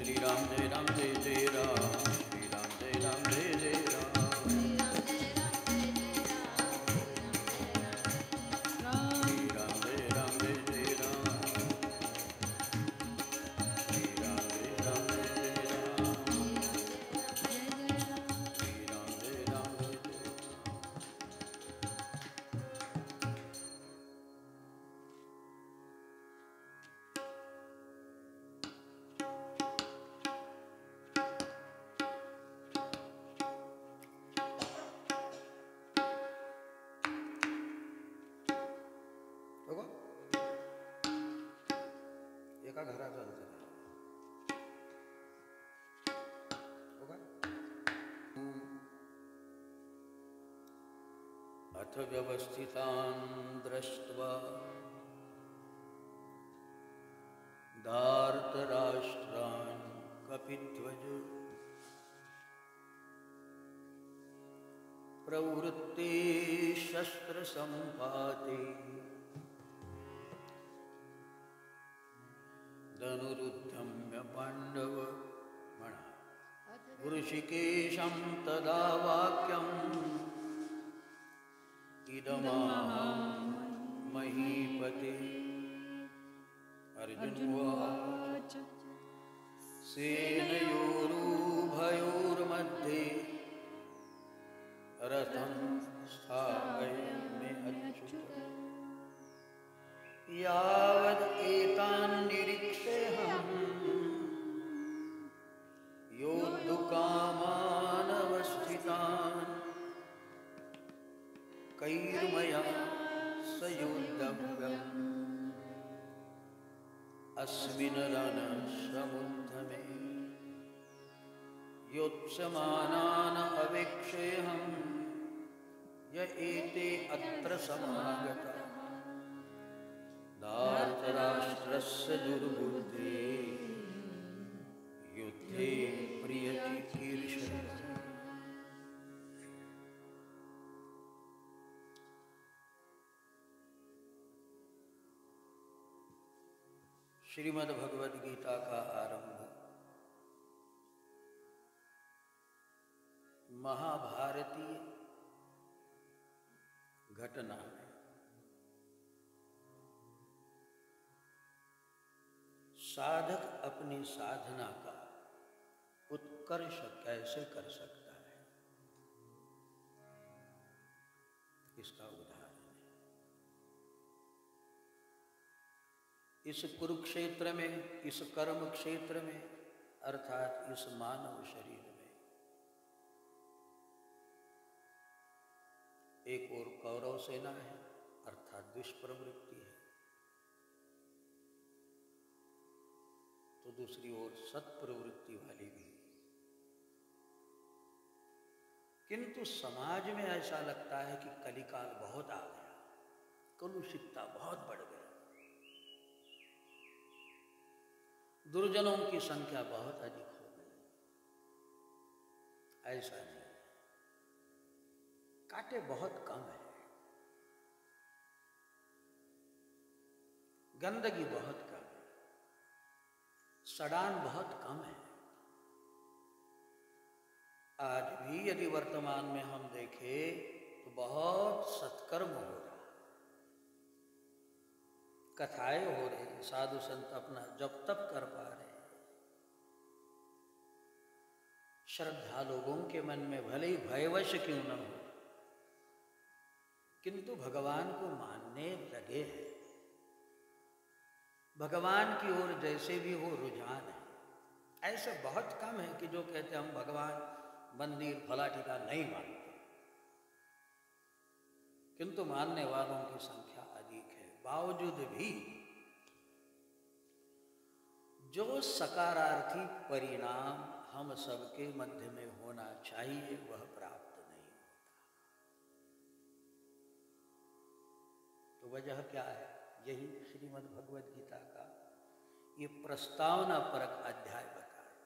श्री राम जय राम जय जय राम, श्री राम जय राम जय जय राम, श्री राम जय राम जय जय राम, श्री राम जय राम जय जय राम, श्री राम जय राम जय जय एका घराचं अंतर आहे. अथ व्यवस्थितान् दृष्ट्वा धार्तराष्ट्रान् कपिध्वज प्रवृत्ते शस्त्रसम्पाते धनुरुद्धम्य पाण्डव म्हणा ऋषिकेशं तदा वाक्यम् इदमहं महीपते. अर्जुन उवाच सेनयोरुभयोर्मध्ये रथं स्थापयाम्यच्युत. यावदेतान् निरीक्षेऽहं योद्धुकामानवस्थितान् कैर्मया सयोद्धव्यम् अस्मिन् रणसमुद्यमे. योत्स्यमानान् अवेक्षेऽहं य एते अत्र समागताः. धार्तराष्ट्रस्य दुर्बुद्धे युद्धे प्रियचिकीर्षया. श्रीमद् भगवद गीता का आरंभ महाभारतीय घटना में साधक अपनी साधना का उत्कर्ष कैसे कर सकता है, इसका उदाहरण है. इस कुरुक्षेत्र में, इस कर्म क्षेत्र में, अर्थात इस मानव शरीर में एक और कौरव सेना है, अर्थात दुष्प्रवृत्ति है, तो दूसरी ओर सत्प्रवृत्ति वाली भी. किंतु समाज में ऐसा लगता है कि कलिकाल बहुत आ गया, कलुषितता बहुत बढ़ गई, दुर्जनों की संख्या बहुत अधिक हो गई. ऐसा नहीं, कांटे बहुत कम है, गंदगी बहुत कम है, सड़ान बहुत कम है. आज भी यदि वर्तमान में हम देखें तो बहुत सत्कर्म हो रहा है, कथाएं हो रही, साधु संत अपना जप तप कर पा रहे हैं. श्रद्धा लोगों के मन में भले ही भयवश क्यों न हो, किंतु भगवान को मानने लगे हैं. भगवान की ओर जैसे भी हो रुझान है. ऐसे बहुत कम है कि जो कहते हम भगवान मंदिर फला ठिका नहीं मानते, किंतु मानने वालों की संख्या अधिक है. बावजूद भी जो सकारार्थी परिणाम हम सबके मध्य में होना चाहिए वह प्राप्त नहीं होता. तो वजह क्या है? यही श्रीमद् भगवद गीता का ये प्रस्तावना परक अध्याय बता रहा.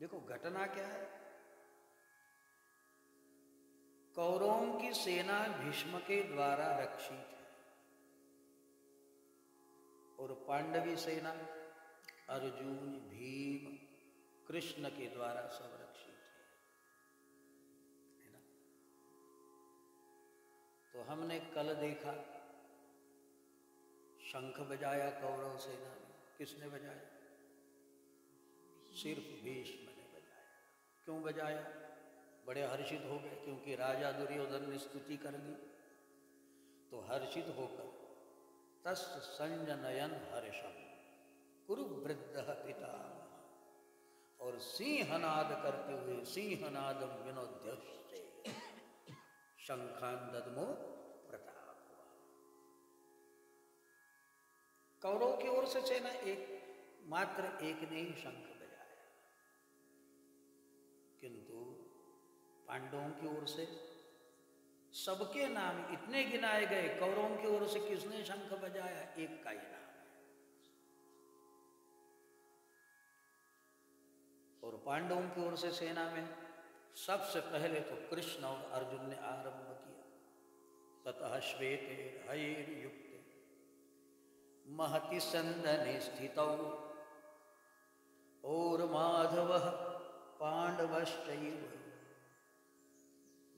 देखो घटना क्या है. कौरवों की सेना भीष्म के द्वारा रक्षित है और पांडवी सेना अर्जुन, भीम, कृष्ण के द्वारा संरक्षित है ना। तो हमने कल देखा शंख बजाया कौरव सेना में। किसने बजाया? सिर्फ भीष्म ने बजाया। क्यों बजाया? बड़े हर्षित हो गए, क्योंकि राजा दुर्योधन ने स्तुति कर दी। तो हर्षित होकर तस् संजनयन हर्षम कुरु वृद्ध पितामह, और सिंहनाद करते हुए सिंहनादम विनोद्यश्चे शंखान दद्मो प्रताप हुआ। कौरव की ओर से सेना मात्र एक ने ही शंख बजाया, किंतु पांडवों की ओर से सबके नाम इतने गिनाए गए। कौरवों की ओर से किसने शंख बजाया? एक का ही नाम है। और पांडवों की ओर से सेना में सबसे पहले तो कृष्ण और अर्जुन ने आरंभ किया। ततः श्वेते हयेर युक्ते महति संदने स्थितौ और माधवः पांडवश्चैव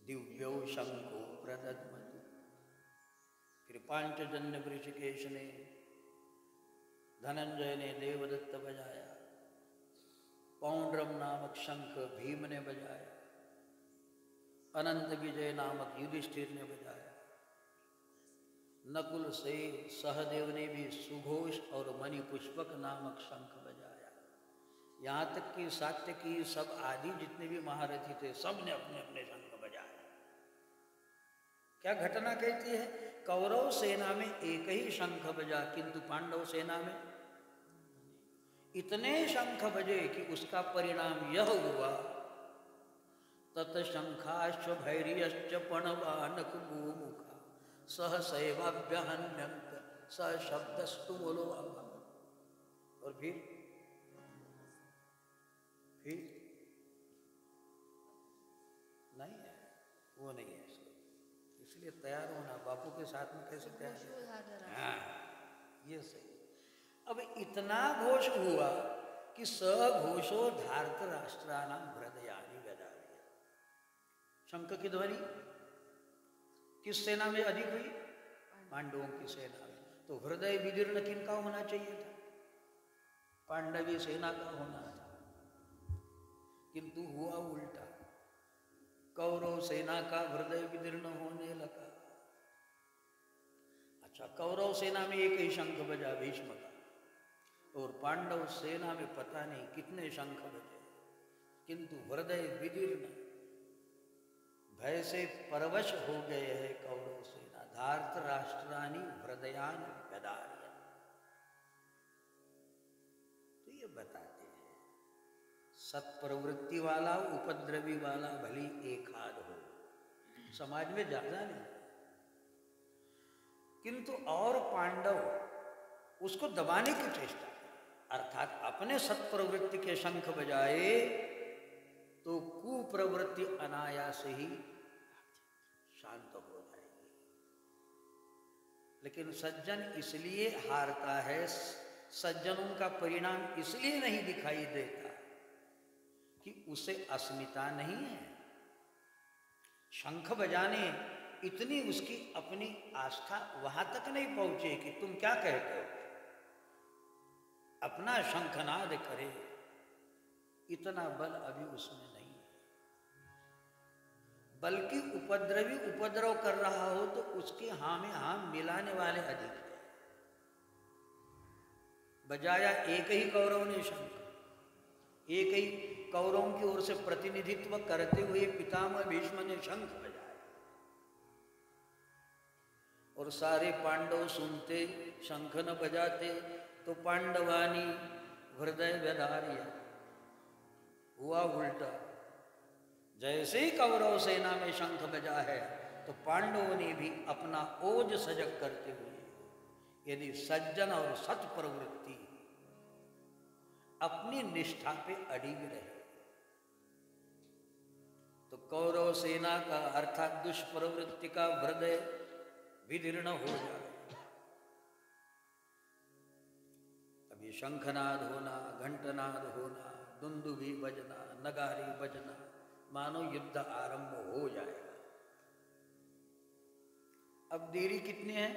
दिव्यो शंको प्रदद्मतु। फिर पांचजन्य ऋषिकेश ने, धनंजय ने देवदत्त बजाया, पौंड्रम नामक शंख भीम ने बजाया, अनंत विजय नामक युधिष्ठिर ने बजाया, नकुल से सहदेव ने भी सुघोष और मणिपुष्पक नामक शंख बजाया। यहाँ तक कि सात्यकी सब आदि जितने भी महारथी थे सब ने अपने अपने शंख बजाए। क्या घटना कहती है? कौरव सेना में एक ही शंख बजा, किंतु पांडव सेना में इतने शंख बजे कि उसका परिणाम यह हुआ, तत शंखाश्च भैर्यश्च पणवानक गोमुखा सहसैवाभ्यहन्यन्त स शब्दस्तु बोलो अभा। और फिर नहीं है, वो नहीं है। इसलिए तैयार होना, बापू के साथ में कैसे तैयार? हाँ, ये सही। अब इतना घोष हुआ कि सघोषो धार्तराष्ट्राणां हृदयानि व्यदारय। शंख की ध्वनि किस सेना में अधिक हुई? पांडवों की सेना में। तो हृदय विदीर्ण किनका होना चाहिए था? पांडवी सेना का होना था, किंतु हुआ उल्टा। कौरव सेना का हृदय विदीर्ण होने लगा। अच्छा, कौरव सेना में एक ही शंख बजा भीष्म का, और पांडव सेना में पता नहीं कितने शंख बजे, किंतु हृदय विदीर्ण, भय से परवश हो गए है कौरव सेना। धार्तराष्ट्राणि हृदयान व्यदारय। तो ये बताते हैं सत्प्रवृत्ति वाला उपद्रवी वाला भली एक हाथ हो, समाज में ज्यादा नहीं, किंतु और पांडव उसको दबाने की चेष्टा, अर्थात अपने सत्प्रवृत्ति के शंख बजाए तो कुप्रवृत्ति अनायास ही शांत हो जाएगी। लेकिन सज्जन इसलिए हारता है, सज्जनों का परिणाम इसलिए नहीं दिखाई देता कि उसे अस्मिता नहीं है। शंख बजाने इतनी उसकी अपनी आस्था वहां तक नहीं पहुंचे कि तुम क्या कहते हो, अपना शंखनाद करे, इतना बल अभी उसमें नहीं है। बल्कि उपद्रवी उपद्रव कर रहा हो तो उसके हाँ में हाँ मिलाने वाले अधिक है। बजाया एक ही कौरव ने शंख, एक ही कौरवों की ओर से प्रतिनिधित्व करते हुए पितामह भीष्म ने शंख बजाया, और सारे पांडव सुनते, शंख न बजाते तो पांडवानी हृदय व्यदार्य। हुआ उल्टा। जैसे ही कौरव सेना में शंख बजा है तो पांडवों ने भी अपना ओज सजग करते हुए, यदि सज्जन और सत्प्रवृत्ति अपनी निष्ठा पे अडिग रहे तो कौरव सेना का अर्थात दुष्प्रवृत्ति का हृदय विदीर्ण हो जाए। अब ये शंखनाद होना, घंटनाद होना, दुंदुभी बजना, नगारी बजना, मानो युद्ध आरंभ हो जाएगा। अब देरी कितनी है?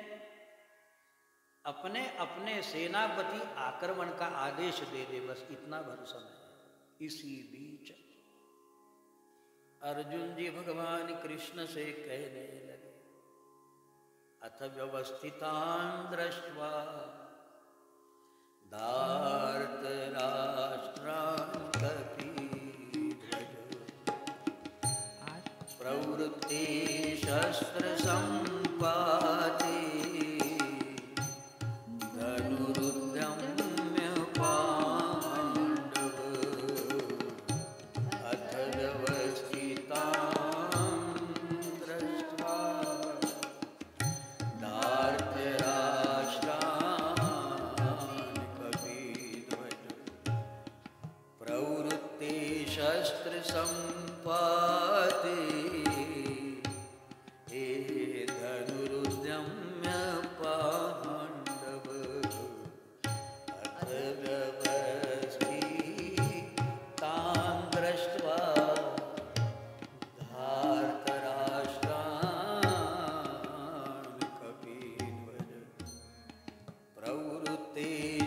अपने अपने सेनापति आक्रमण का आदेश दे दे, बस इतना भर समय। इसी बीच अर्जुन जी भगवान कृष्ण से कहने लगे, अथ व्यवस्थितान् दृष्ट्वा धार्तराष्ट्रान् कपीध्वज प्रवृत्ते शस्त्र संपाते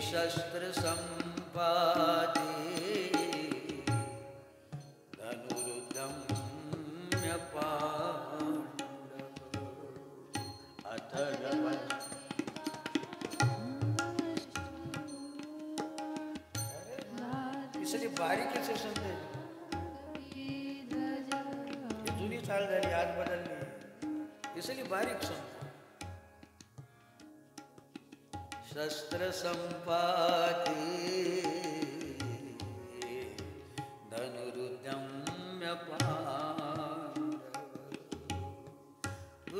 शस्त्र संपाते धनुरुद्यम्य पाण्डव अथ इसलिए बारीकी से सुनते, जुनी चाल झाली, आज बदलली, इसलिए बारीक सुनते। शस्त्र संपाते धनुरुद्यम्य पाण्डव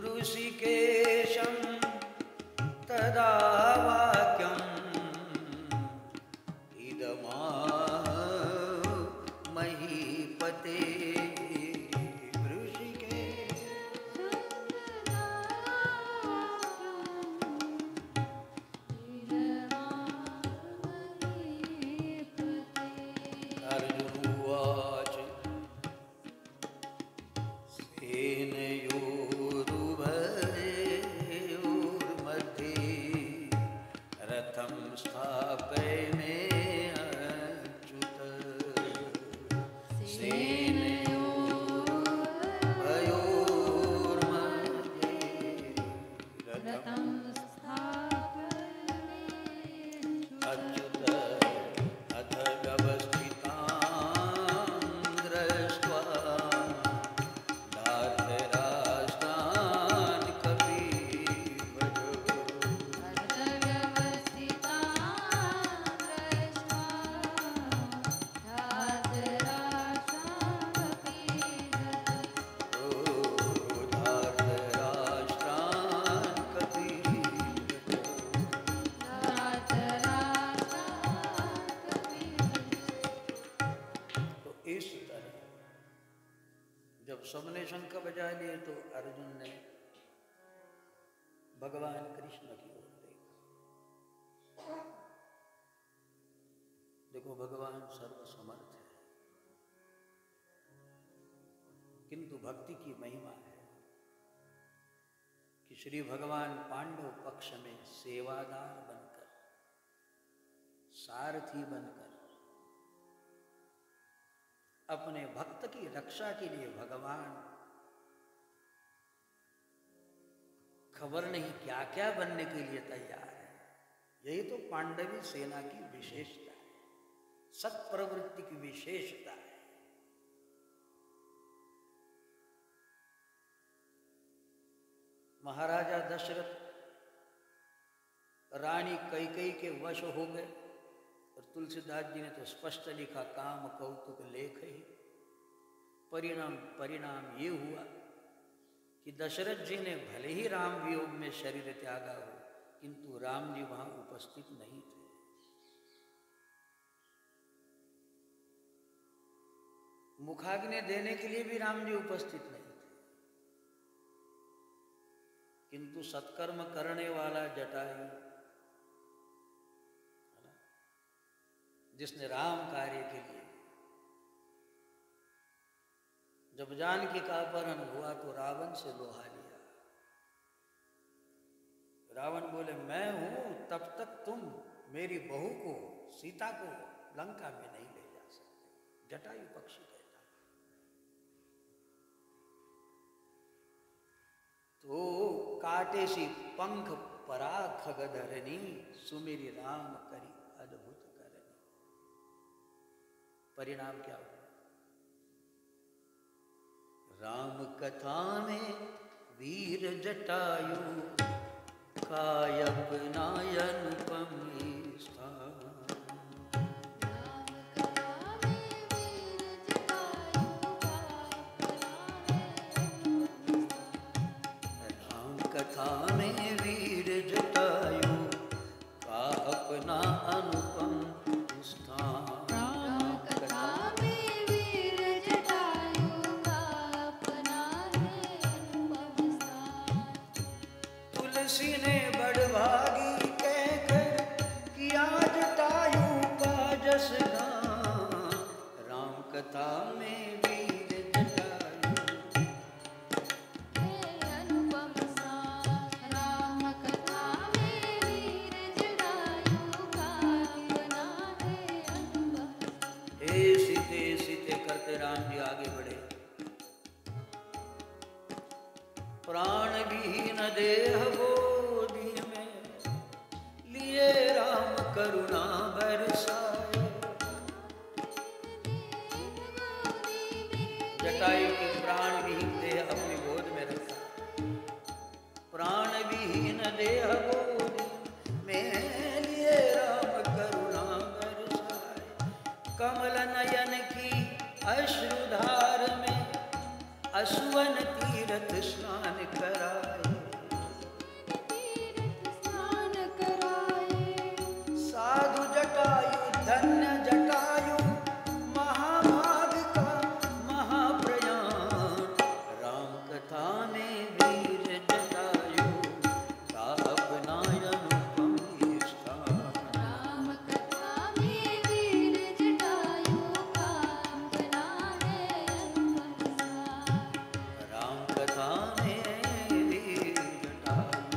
ऋषिकेशं तदा वाक्यम् इदमाह महीपते। सबने शंख बजा लिए तो अर्जुन ने भगवान कृष्ण की ओर देखा। देखो भगवान सर्वसमर्थ है, किंतु भक्ति की महिमा है कि श्री भगवान पांडव पक्ष में सेवादार बनकर, सारथी बनकर, अपने भक्त की रक्षा के लिए भगवान खबर नहीं क्या क्या बनने के लिए तैयार है। यही तो पांडवी सेना की विशेषता है, सत्प्रवृत्ति की विशेषता है। महाराजा दशरथ रानी कैकेयी के वश हो गए और तुलसीदास जी ने तो स्पष्ट लिखा, काम कौतुक लेख ही। परिणाम ये हुआ कि दशरथ जी ने भले ही राम वियोग में शरीर त्यागा हो, किंतु राम जी वहां उपस्थित नहीं थे। मुखाग्नि देने के लिए भी राम जी उपस्थित नहीं थे, किंतु सत्कर्म करने वाला जटायु जिसने राम कार्य के लिए, जब जानकी का अपहरण हुआ तो रावण से लोहा लिया। रावण बोले मैं हूं, तब तक तुम मेरी बहू को, सीता को लंका में नहीं ले जा सकते। जटायु पक्षी कहता। तो काटे सी पंख पराग खगधरनी, सुमेरी राम करी अद्भुत करनी। परिणाम क्या हुआ? राम कथा में वीर जटायु, काय अपना अनुपम स्थान। राम कथा में वीर जटायु, का अपना अनुपम स्थान। तुलसी ने बड़भागी कहकर किया जटायु का जस गान। राम कथा में वीर जटायु, अनुपम स्थान। राम कथा में वीर जटायु का अपना है अनुपम। हे सीते सीते करते राम जी आगे बढ़े। प्राण विहीन देह गोदी में, लिए राम करुणा बरसाए। जटायु के प्राण विहीन देह अपनी गोद में रखा। प्राण विहीन देह गोदी में, लिए राम करुणा बरसाए। कमल नयन की अश्रुधार में, असुवन तीरथ स्नान कराए। तीरथ स्नान कराए। साधु जटायु धन्य जटायु, महाभाग का महाप्रयाण। राम कथा में वीर जटायु, का अपना अनुपम स्थान। राम कथा में वीर जटायु का अपना है अनुपम स्थान। राम कथा में वीर जटायु,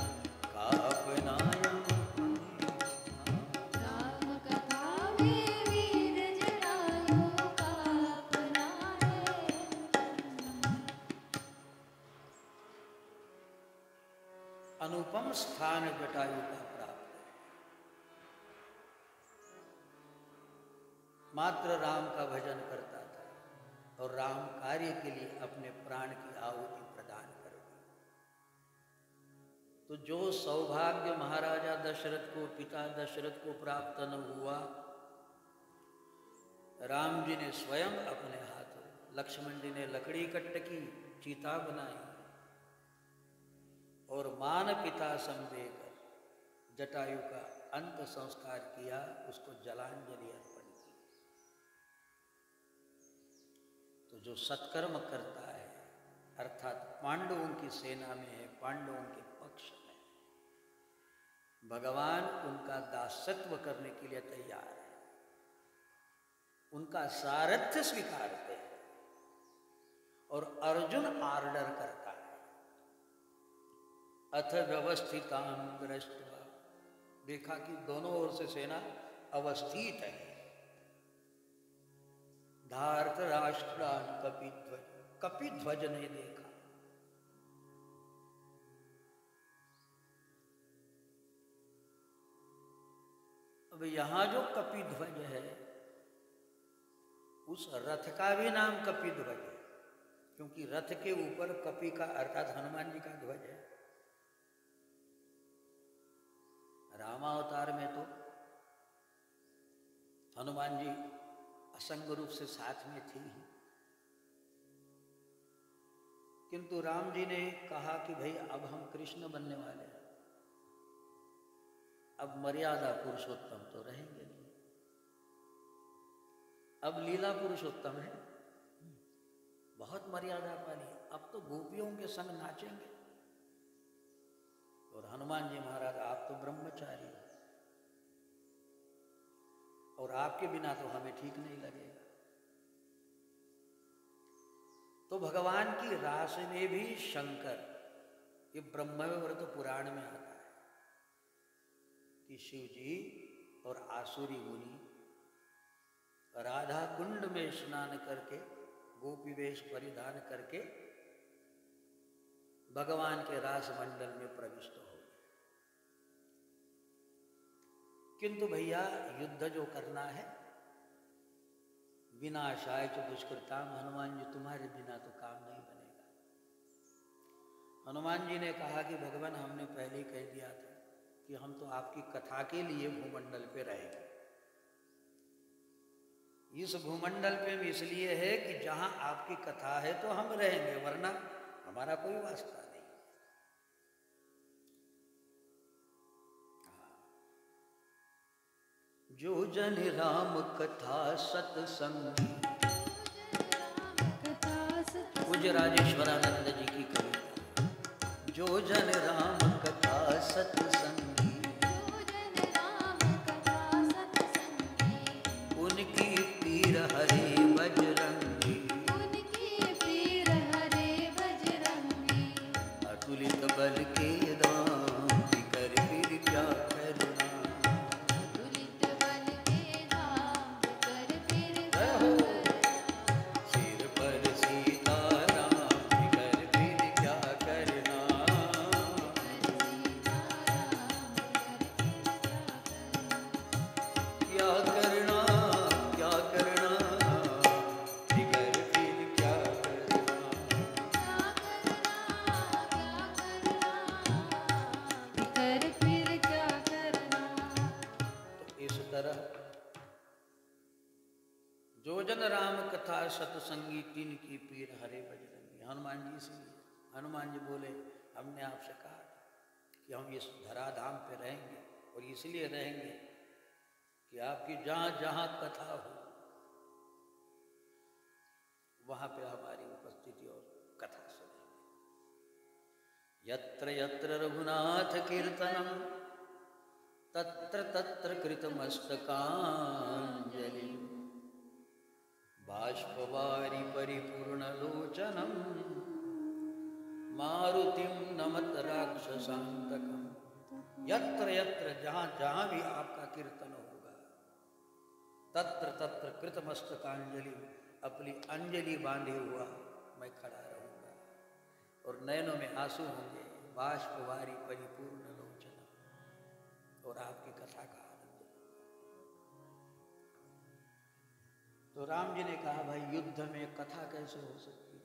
का अपना अनुपम स्थान। राम कथा में वीर जटायु का अपना है। अनुपम स्थान जटायु का प्राप्त है। मात्र राम का भजन करता था और राम कार्य के लिए अपने प्राण की आहुति प्रदान कर दी। तो जो सौभाग्य महाराजा दशरथ को, पिता दशरथ को प्राप्त न हुआ, राम जी ने स्वयं अपने हाथों, लक्ष्मण जी ने लकड़ी इकट्ठ की, चीता बनाई और मान पिता समझेकर जटायु का अंत संस्कार किया, उसको जलांजलि अर्पण की। तो जो सत्कर्म करता है, अर्थात पांडवों की सेना में है, पांडवों के पक्ष में, भगवान उनका दासत्व करने के लिए तैयार है, उनका सारथ्य स्वीकारते हैं। और अर्जुन आर्डर करता है, अथ व्यवस्थितां दृष्ट्वा, देखा कि दोनों ओर से सेना अवस्थित है। धार्तराष्ट्रान् कपिध्वज, कपिध्वज ने देखा। अब यहां जो कपिध्वज है, उस रथ का भी नाम कपिध्वज है, क्योंकि रथ के ऊपर कपि का अर्थात हनुमान जी का ध्वज है। रामावतार में तो हनुमान जी असंग रूप से साथ में थी ही, किंतु राम जी ने कहा कि भाई अब हम कृष्ण बनने वाले हैं, अब मर्यादा पुरुषोत्तम तो रहेंगे नहीं, अब लीला पुरुषोत्तम है, बहुत मर्यादा पाली, अब तो गोपियों के संग नाचेंगे। और हनुमान जी महाराज आप तो ब्रह्मचारी हो, और आपके बिना तो हमें ठीक नहीं लगेगा। तो भगवान की रास में भी शंकर, ये ब्रह्मवृत पुराण में आता है कि शिव जी और आसुरी मुनि राधा कुंड में स्नान करके गोपी वेश परिधान करके भगवान के रास मंडल में प्रविष्ट हो गए। किंतु भैया युद्ध जो करना है, विनाशाय च दुष्कृताम, हनुमान जी तुम्हारे बिना तो काम नहीं बनेगा। हनुमान जी ने कहा कि भगवान हमने पहले ही कह दिया था कि हम तो आपकी कथा के लिए भूमंडल पे रहेंगे। इस भूमंडल पे इसलिए है कि जहां आपकी कथा है तो हम रहेंगे, वरना हमारा कोई वास्ता नहीं। जो जन राम कथा सत्संगी, पूज्य राजेश्वरानंद जी की कविता। जो जन राम कथा सत्संगी, उनकी पीर हरे बजरंगी, अतुलित बल के दाम कर फिर क्या करना। सिर पर सीताराम कर फिर क्या करना। क्या करना, क्या करना, फिकर फिर क्या करना। तो इस तरह जो जन राम कथा सत्संगी, तीन की पीर हरे बजरंगी। हनुमान जी से, हनुमान जी बोले हमने आपसे कहा कि हम इस धराधाम पे रहेंगे और इसलिए रहेंगे कि आपकी जहाँ जहाँ कथा हो वहाँ पे हमारी उपस्थिति और कथा सुनेंगे। यत्र यत्र रघुनाथ कीर्तनम तत्र तत्र कृतमस्तकांजलि, बाष्पवारि परिपूर्णलोचनम मारुतिम नमत राक्षसांतकम। यत्र यत्र, जहाँ जहाँ भी आपका कीर्तन होगा, तत्र तत्र कृतमस्तकांजलि, अपनी अंजलि बांधे हुआ मैं खड़ा रहूंगा और नयनों में आंसू होंगे। बाष्पवारि परिपूर्ण लोचन, और आपकी कथा का आनंद। तो राम जी ने कहा भाई युद्ध में कथा कैसे हो सकती है?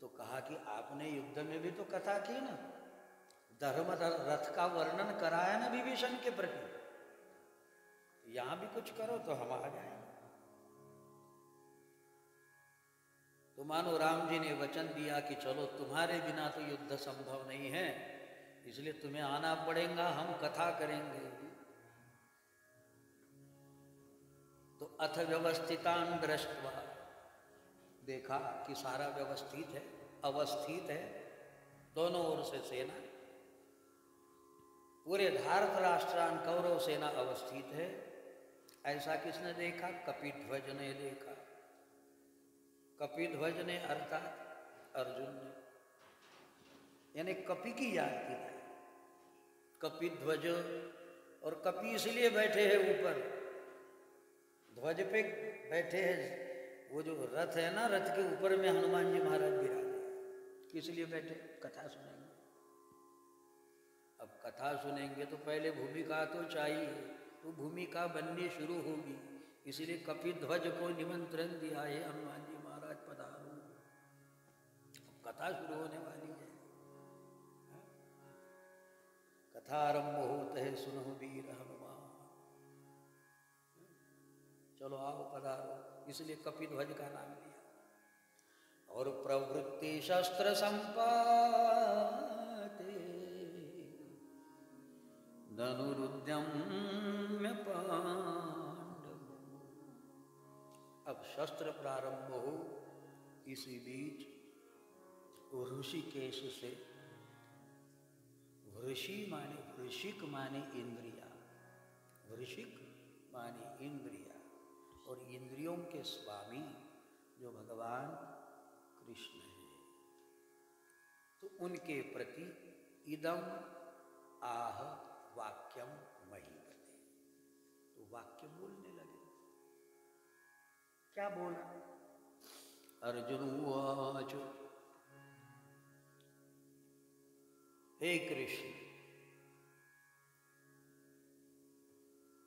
तो कहा कि आपने युद्ध में भी तो कथा की ना, धर्म रथ का वर्णन कराया ना विभीषण के प्रति, यहां भी कुछ करो तो हम आ जाएंगे। तो मानो राम जी ने वचन दिया कि चलो तुम्हारे बिना तो युद्ध संभव नहीं है, इसलिए तुम्हें आना पड़ेगा, हम कथा करेंगे। तो अथ व्यवस्थितान दृष्ट्वा, देखा कि सारा व्यवस्थित है, अवस्थित है, दोनों ओर से सेना, पूरे भारत राष्ट्रान कौरव सेना अवस्थित है। ऐसा किसने देखा? कपिध्वज ने देखा। कपिध्वज ने अर्थात अर्जुन ने, यानी कपि की याद की। कपिध्वज, और कपि इसलिए बैठे हैं ऊपर, ध्वज पे बैठे हैं। वो जो रथ है ना, रथ के ऊपर में हनुमान जी महाराज विराजे, किस लिए बैठे? कथा सुनेंगे। अब कथा सुनेंगे तो पहले भूमिका तो चाहिए, तो भूमिका बननी शुरू होगी। इसलिए कपिध्वज को निमंत्रण दिया है, हनुमान जी महाराज पधारो, कथा शुरू होने वाली है। कथा आरंभ होते है, सुनो वीर हनुमान, चलो आओ पधारो, इसलिए कपिध्वज का नाम दिया। और प्रवृत्ति शस्त्र संपाते धनुरुद्यम्य पांडव। अब शस्त्र प्रारंभ हो, इसी बीच ऋषिकेश से, ऋषि माने वृश्चिक माने इंद्रिया, वृश्चिक माने इंद्रिया, और इंद्रियों के स्वामी जो भगवान कृष्ण हैं, तो उनके प्रति इदम आह वाक्यम महीपते, तो वाक्य बोलने लगे। क्या बोला? अर्जुन उवाच, हे कृष्ण,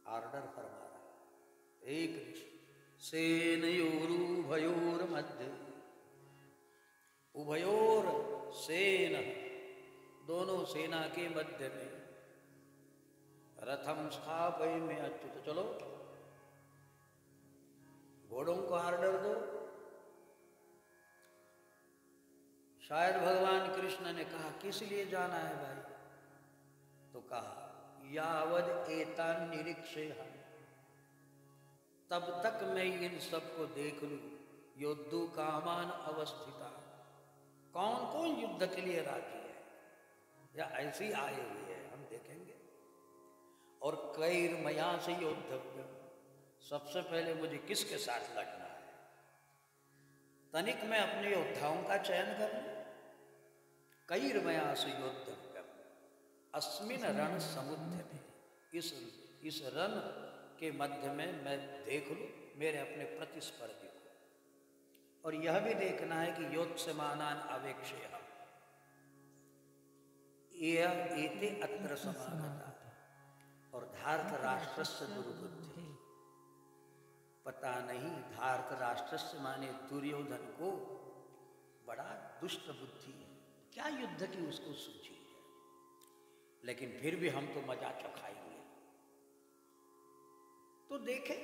ऑर्डर फरमा रहा, हे कृष्ण, सेनयोरुभयोर्मध्ये, उभयोर सेन, दोनों सेना के मध्य में, रथम स्थापयामि अच्युत, चलो घोड़ों को ऑर्डर दो। शायद भगवान कृष्ण ने कहा किस लिए जाना है भाई? तो कहा यावद एतान निरीक्षेह, तब तक मैं इन सबको देख लूं, योद्धु कामान अवस्थिता, कौन कौन युद्ध के लिए राजी है या ऐसे ही आए हुए हैं, हम देखेंगे। और कैर्मया से योद्धव्य, सबसे पहले मुझे किसके साथ लड़ना है, तनिक मैं अपने योद्धाओं का चयन कर लूं। कैर्मया से योद्धव्य अस्मिन रण समुद्र में, इस रण के मध्य में मैं देख लूं मेरे अपने प्रतिस्पर्धी को, और यह भी देखना है कि योत्स्यमानान अवेक्षेय एते अत्र समागता, और धार्त राष्ट्रस्य दुर्बुद्धि, पता नहीं धार्त राष्ट्रस्य माने दुर्योधन को बड़ा दुष्ट बुद्धि है, क्या युद्ध की उसको सूझी है, लेकिन फिर भी हम तो मजा चखाएंगे। तो देखे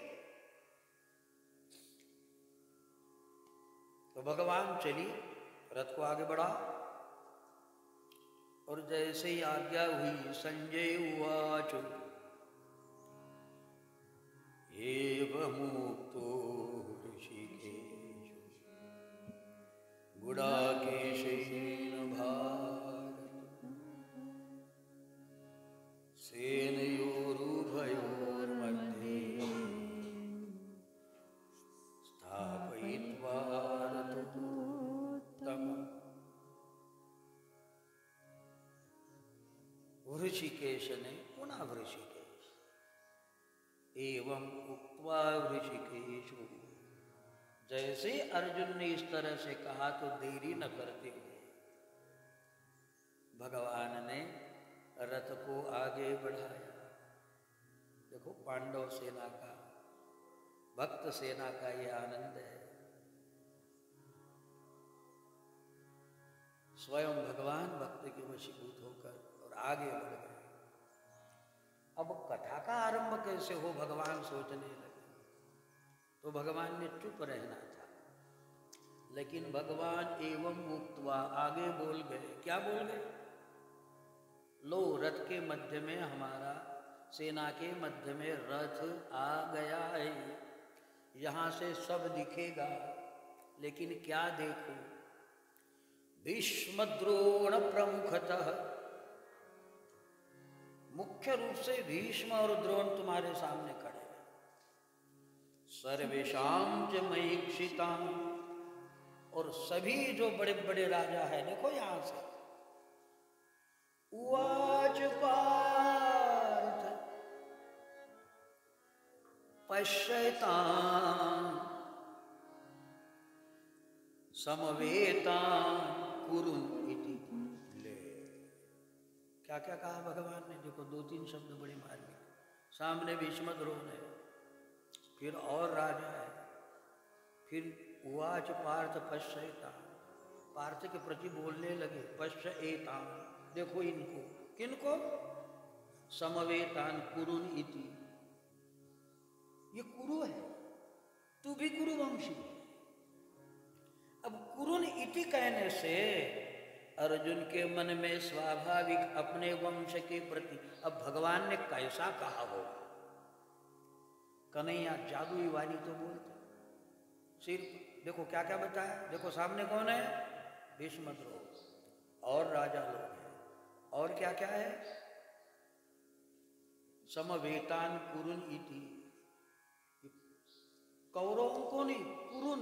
तो भगवान चलिए रथ को आगे बढ़ा, और जैसे ही आज्ञा हुई, संजय उवाच एवमुक्तो ऋषिकेश गुडाकेशेन भारत, सेनयोरुभयोर्मध्ये स्थापयित्वा रथोत्तमम्। ऋषिकेश ने पुनः ऋषिकेश, एवं उक्त्वा ऋषिकेशु, जैसे अर्जुन ने इस तरह से कहा तो देरी न करते हुए भगवान ने रथ को आगे बढ़ाया। देखो पांडव सेना का, भक्त सेना का ये आनंद है, स्वयं भगवान भक्त के वशीभूत होकर और आगे बढ़ गए। अब कथा का आरंभ कैसे हो भगवान सोचने लगे, तो भगवान ने चुप रहना था, लेकिन भगवान एवं मुक्तवा आगे बोल गए। क्या बोल गए? लो रथ के मध्य में, हमारा सेना के मध्य में रथ आ गया है, यहाँ से सब दिखेगा, लेकिन क्या देखो, भीष्म द्रोण प्रमुखतः, मुख्य रूप से भीष्म और द्रोण तुम्हारे सामने खड़े हैं, सर्वेशां च महीक्षितां, और सभी जो बड़े बड़े राजा हैं, देखो यहां से, उवाच पार्थ पश्यतां समवेतां कुरुन् इति। ले क्या क्या कहा भगवान ने, देखो दो तीन शब्द बड़े मार्मिक, सामने भीष्म द्रोण है, फिर और राजा है, फिर उवाच पार्थ पश्यतां, पार्थ के प्रति बोलने लगे, पश्यतां, देखो इनको, किनको? समवेतान कुरुन् इति, ये कुरु है, तू भी कुरु वंशी। अब कुरुन् इति कहने से अर्जुन के मन में स्वाभाविक अपने वंश के प्रति, अब भगवान ने कैसा कहा होगा, कन्हैया जादुई वाणी तो बोलते सिर, देखो क्या क्या बताया, देखो सामने कौन है, भीष्म द्रोण, और राजा लोग हैं, और क्या क्या है, समवेतान कुरुन् इति, कौरवों को नहीं, कुरुन,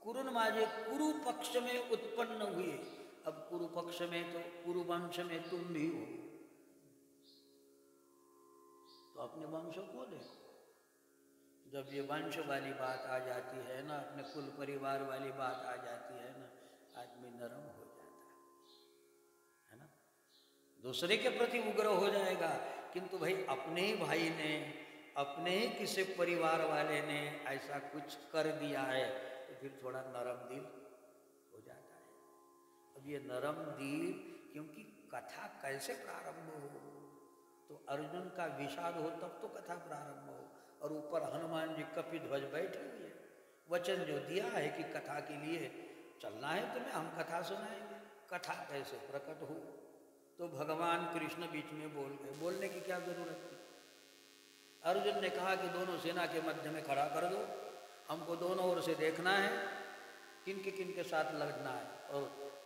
कुरुन माजे कुरु पक्ष में उत्पन्न हुए। अब कुरु पक्ष में तो कुरु वंश में तुम भी हो, तो अपने वंश को देखो। जब ये वंश वाली बात आ जाती है ना, अपने कुल परिवार वाली बात आ जाती है ना, आदमी नरम हो जाता है ना, दूसरे के प्रति उग्र हो जाएगा। किंतु भाई अपने ही भाई ने, अपने ही किसी परिवार वाले ने ऐसा कुछ कर दिया है तो फिर थोड़ा नरम दिल हो जाता है। अब ये नरम दिल, क्योंकि कथा कैसे प्रारंभ हो, तो अर्जुन का विषाद हो तब तो कथा प्रारंभ हो, और ऊपर हनुमान जी कपिध्वज बैठे हुए, वचन जो दिया है कि कथा के लिए चलना है तुम्हें, हम कथा सुनाएंगे। कथा कैसे प्रकट हो, तो भगवान कृष्ण बीच में बोल गए। बोलने की क्या जरूरत थी? अर्जुन ने कहा कि दोनों सेना के मध्य में खड़ा कर दो, हमको दोनों ओर से देखना है, किन के साथ लड़ना है। और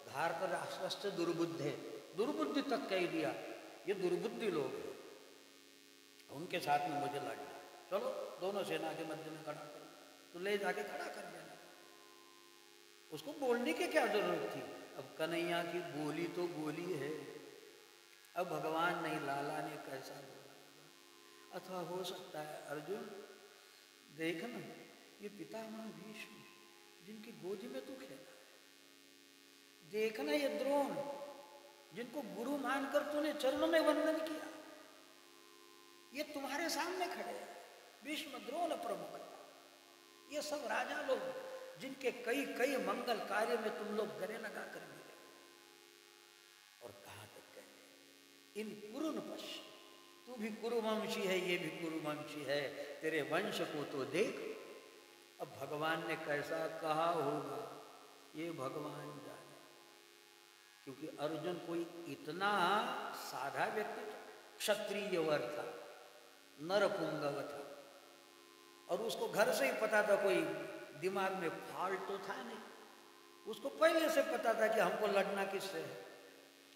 धार पर आश्वस्त दुर्बुद्धे, दुर्बुद्धि तक कह दिया, ये दुर्बुद्धि लोग हैं, उनके साथ में मुझे लड़ना, चलो दोनों सेना के मध्य में खड़ा करो। तो ले जाके खड़ा कर देना, उसको बोलने की क्या जरूरत थी? अब कन्हैया की बोली तो बोली है, अब भगवान नहीं, लाला ने कैसा बोला। अथवा हो सकता है अर्जुन देखना, ये पितामह भीष्म जिनकी गोदी में तू खेला है, देखना ये द्रोण जिनको गुरु मानकर तूने चरणों में वंदन किया, ये तुम्हारे सामने खड़े हैं। भीष्म, द्रोण प्रमुख, ये सब राजा लोग जिनके कई कई मंगल कार्य में तुम लोग गले लगा कर मिले। और कहां तक गए? इन कुरुन पश्य, तू भी कुरुवंशी है, ये भी कुरुवंशी है, तेरे वंश को तो देख। अब भगवान ने कैसा कहा होगा ये भगवान जाने, क्योंकि अर्जुन कोई इतना साधा व्यक्ति, क्षत्रिय वर था, नरपुंगव था, और उसको घर से ही पता था, कोई दिमाग में फाल्ट तो था नहीं, उसको पहले से पता था कि हमको लड़ना किससे है।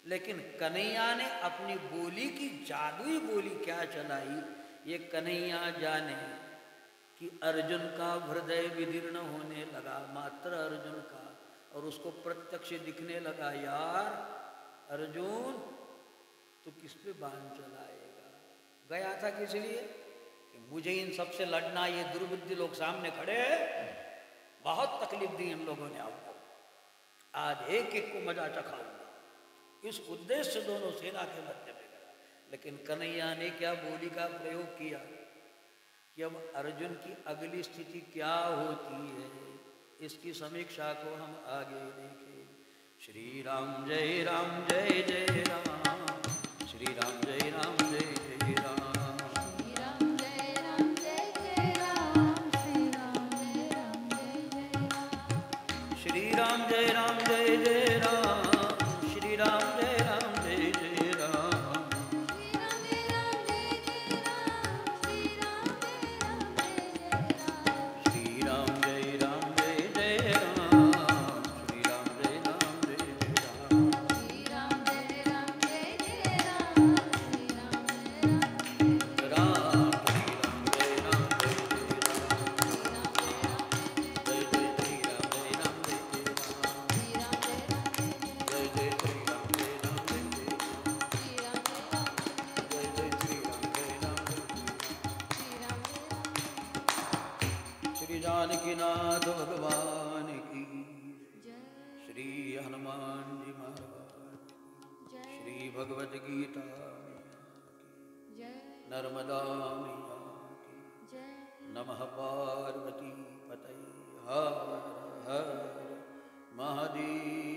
लेकिन कन्हैया ने अपनी बोली की जादुई बोली क्या चलाई, ये कन्हैया जाने कि अर्जुन का हृदय विदीर्ण होने लगा, मात्र अर्जुन का, और उसको प्रत्यक्ष दिखने लगा, यार अर्जुन तो किस पे बाण चलाएगा। गया था किस लिए? कि मुझे इन सबसे लड़ना, ये दुर्बुद्धि लोग सामने खड़े हैं, बहुत तकलीफ दी इन लोगों ने आपको, आज एक एक को मजा चखाऊंगा। इस उद्देश्य से दोनों सेना के मध्य में गया। लेकिन कन्हैया ने क्या बोली का प्रयोग किया कि अब अर्जुन की अगली स्थिति क्या होती है, इसकी समीक्षा को हम आगे देखें। श्री राम जय राम जय जय राम, श्री राम जय राम जय जय राम, श्री राम जय राम जय जय राम, श्री राम जय राम जय जय राम, श्री राम जय राम जय जय राम, श्री राम जय राम जय जय राम, जानकीनाथ भगवान की, श्री हनुमान जी महाराज, श्री भगवद गीता की, नर्मदा मैया की, नमः पार्वती पतये हर हर महादेव।